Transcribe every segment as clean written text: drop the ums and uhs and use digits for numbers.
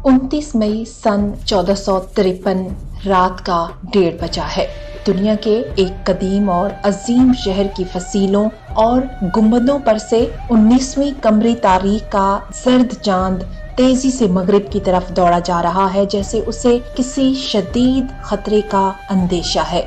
29 मई सन 1453 रात का 1:30 बजा है। दुनिया के एक कदीम और अजीम शहर की फसीलों और गुंबदों पर से 19वीं कमरी तारीख का जर्द चांद तेजी से मगरिब की तरफ दौड़ा जा रहा है, जैसे उसे किसी शदीद खतरे का अंदेशा है।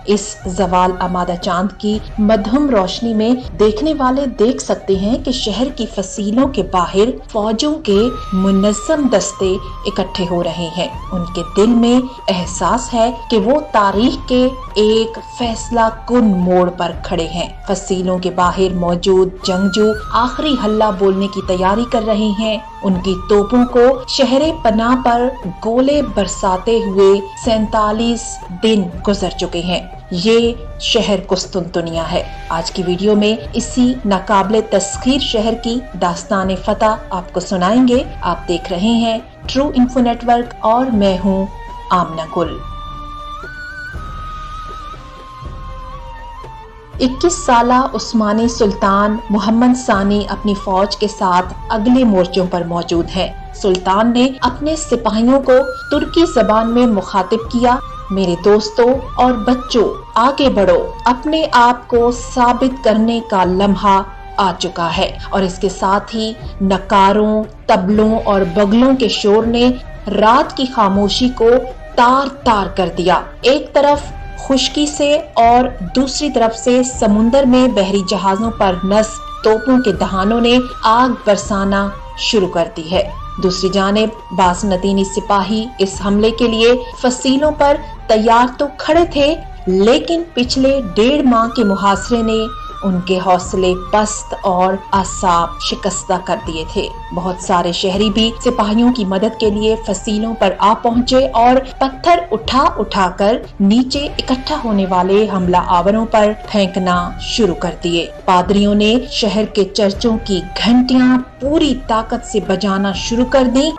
इस जवाल आमादा चांद की मधुम रोशनी में देखने वाले देख सकते हैं कि शहर की फसीलों के बाहर फौजों के मुनज़्ज़म दस्ते इकट्ठे हो रहे हैं। उनके दिल में एहसास है कि वो तारीख के एक फैसला कुन मोड़ पर खड़े हैं। फसीलों के बाहर मौजूद जंगजू आखिरी हल्ला बोलने की तैयारी कर रहे हैं। उनकी तोपों को शहरे पनाह पर गोले बरसाते हुए 47 दिन गुजर चुके हैं। ये शहर कुस्तुनतुनिया है। आज की वीडियो में इसी नाकाबिले तस्खीर शहर की दास्तान फतह आपको सुनाएंगे। आप देख रहे हैं ट्रू इन्फो नेटवर्क और मैं हूँ आमना गुल। 21 साला उस्मानी सुल्तान मोहम्मद सानी अपनी फौज के साथ अगले मोर्चों पर मौजूद है। सुल्तान ने अपने सिपाहियों को तुर्की जबान में मुखातिब किया, मेरे दोस्तों और बच्चों, आगे बढ़ो, अपने आप को साबित करने का लम्हा आ चुका है। और इसके साथ ही नकारों, तबलों और बगलों के शोर ने रात की खामोशी को तार तार कर दिया। एक तरफ खुश्की से और दूसरी तरफ से समुंदर में बहरी जहाजों पर नस्ब तोपों के दहानों ने आग बरसाना शुरू कर दी है। दूसरी जानिब बासनतीनी सिपाही इस हमले के लिए फसीलों पर तैयार तो खड़े थे, लेकिन पिछले 1.5 माह के मुहासरे ने उनके हौसले पस्त और आसाब शिकस्ता कर दिए थे। बहुत सारे शहरी भी सिपाहियों की मदद के लिए फसीलों पर आ पहुंचे और पत्थर उठा उठाकर नीचे इकट्ठा होने वाले हमला आवरों पर फेंकना शुरू कर दिए। पादरियों ने शहर के चर्चों की घंटियां पूरी ताकत से बजाना शुरू कर दी,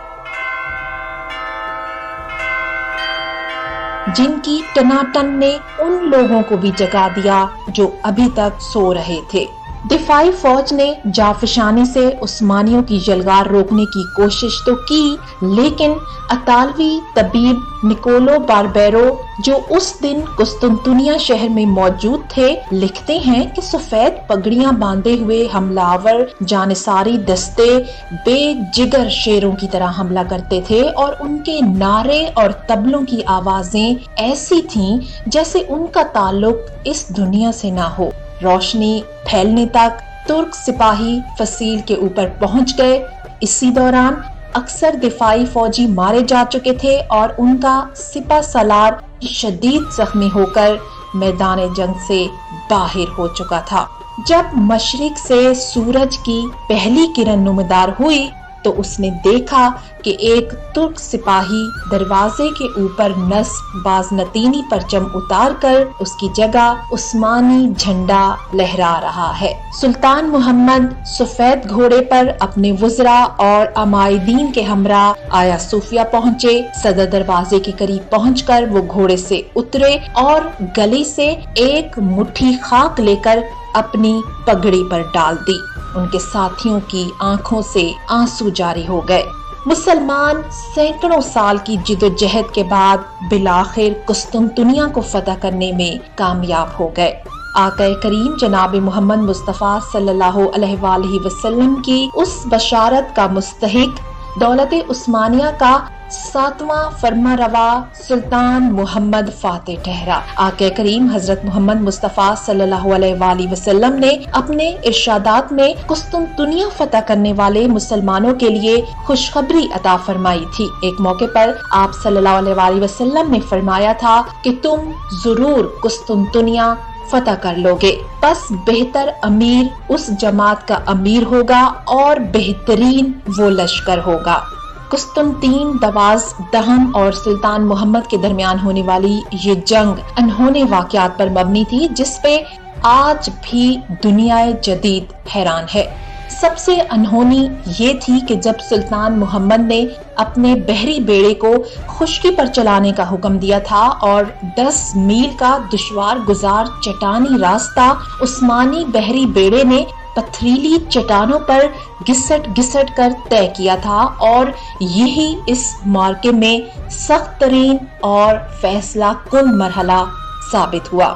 जिनकी टनाटन ने उन लोगों को भी जगा दिया जो अभी तक सो रहे थे। दिफाई फौज ने जाफशानी से उस्मानियों की यलगार रोकने की कोशिश तो की, लेकिन अतालवी तबीब निकोलो बारबेरो, जो उस दिन कुस्तुनतुनिया शहर में मौजूद थे, लिखते हैं कि सफेद पगड़ियां बांधे हुए हमलावर जानिसारी दस्ते बेजिगर शेरों की तरह हमला करते थे और उनके नारे और तबलों की आवाजें ऐसी थीं जैसे उनका ताल्लुक इस दुनिया से ना हो। रोशनी फैलने तक तुर्क सिपाही फसील के ऊपर पहुंच गए। इसी दौरान अक्सर दिफाई फौजी मारे जा चुके थे और उनका सिपा सलार शदीद जख्मी होकर मैदान जंग से बाहर हो चुका था। जब मशरिक से सूरज की पहली किरण नुमदार हुई तो उसने देखा कि एक तुर्क सिपाही दरवाजे के ऊपर नस्ब बाज़नतीनी परचम उतार कर उसकी जगह उस्मानी झंडा लहरा रहा है। सुल्तान मोहम्मद सफेद घोड़े पर अपने वुज़रा और अमायदीन के हमरा आया सूफिया पहुँचे। सदर दरवाजे के करीब पहुंचकर वो घोड़े से उतरे और गले से एक मुट्ठी खाक लेकर अपनी पगड़ी पर डाल दी। उनके साथियों की आंखों से आंसू जारी हो गए। मुसलमान सैकड़ों साल की जिदोजहद के बाद बिलाखिर कुस्तुनतुनिया को फतह करने में कामयाब हो गए। आका करीम जनाब मोहम्मद मुस्तफ़ा सल्लल्लाहु अलैहि वसल्लम की उस बशारत का मुस्तहिक दौलत उस्मानिया का 7वां फरमारवा सुल्तान मोहम्मद फातेह ठहरा। आका करीम हजरत मोहम्मद मुस्तफ़ा सल्लल्लाहु अलैहि वसल्लम ने अपने इरशादात में कुस्तुनतुनिया फतह करने वाले मुसलमानों के लिए खुशखबरी अता फरमाई थी। एक मौके पर आप सल्लल्लाहु अलैहि वसल्लम ने फरमाया था कि तुम जरूर कुस्तुनतुनिया फतह कर लोगे, बस बेहतर अमीर उस जमात का अमीर होगा और बेहतरीन वो लश्कर होगा। कुस्तुनतीन दवाज दहम और सुल्तान मोहम्मद के दरमियान होने वाली ये जंग अनहोने वाकयात पर मबनी थी, जिसपे आज भी दुनियाए जदीद हैरान है। सबसे अनहोनी ये थी कि जब सुल्तान मोहम्मद ने अपने बहरी बेड़े को खुश्की पर चलाने का हुक्म दिया था और 10 मील का दुश्वार गुजार चटानी रास्ता उस्मानी बहरी बेड़े ने पथरीली चट्टानों पर घिसट कर तय किया था और यही इस मार्के में सख्त तरीन और फैसला कुन मरहला साबित हुआ।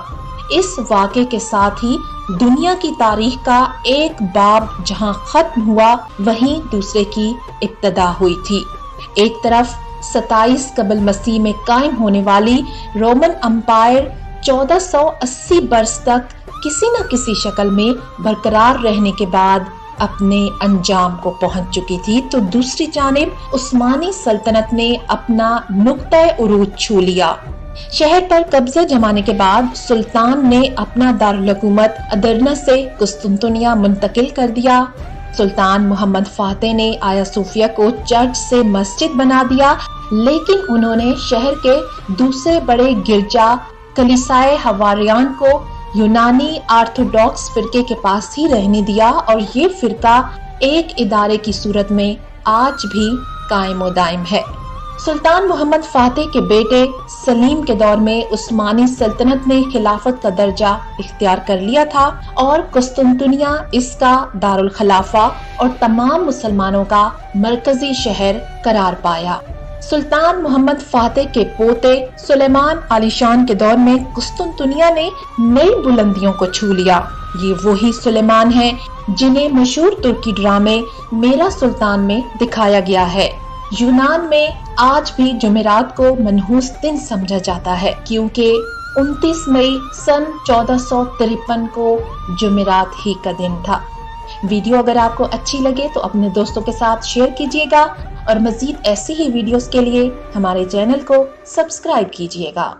इस वाक़े के साथ ही दुनिया की तारीख का एक बाब जहां खत्म हुआ, वहीं दूसरे की इब्तदा हुई थी। एक तरफ 27 कबल मसीह में कायम होने वाली रोमन अंपायर 1480 बरस तक किसी न किसी शक्ल में बरकरार रहने के बाद अपने अंजाम को पहुंच चुकी थी, तो दूसरी जानिब उस्मानी सल्तनत ने अपना नुक्ता उरूज छू लिया। शहर पर कब्जा जमाने के बाद सुल्तान ने अपना दारुल हुकूमत अदरना से कुस्तुनतुनिया मुंतकिल कर दिया। सुल्तान मोहम्मद फातेह ने आया सूफिया को चर्च से मस्जिद बना दिया, लेकिन उन्होंने शहर के दूसरे बड़े गिरजा कलीसाए हवारियान को यूनानी ऑर्थोडॉक्स फिरके के पास ही रहने दिया और ये फिरका एक इदारे की सूरत में आज भी कायम व दायम है। सुल्तान मोहम्मद फातेह के बेटे सलीम के दौर में उस्मानी सल्तनत ने खिलाफत का दर्जा इख्तियार कर लिया था और कुस्तुनतुनिया इसका दारुल खिलाफा और तमाम मुसलमानों का मरकजी शहर करार पाया। सुल्तान मोहम्मद फातेह के पोते सुलेमान आलीशान के दौर में कुस्तुनतुनिया ने नई बुलंदियों को छू लिया। ये वही सुलेमान हैं जिन्हें मशहूर तुर्की ड्रामे मेरा सुल्तान में दिखाया गया है। यूनान में आज भी जुमेरात को मनहूस दिन समझा जाता है, क्योंकि 29 मई सन 1453 को जुमेरात ही का दिन था। वीडियो अगर आपको अच्छी लगे तो अपने दोस्तों के साथ शेयर कीजिएगा और मजीद ऐसी ही वीडियोस के लिए हमारे चैनल को सब्सक्राइब कीजिएगा।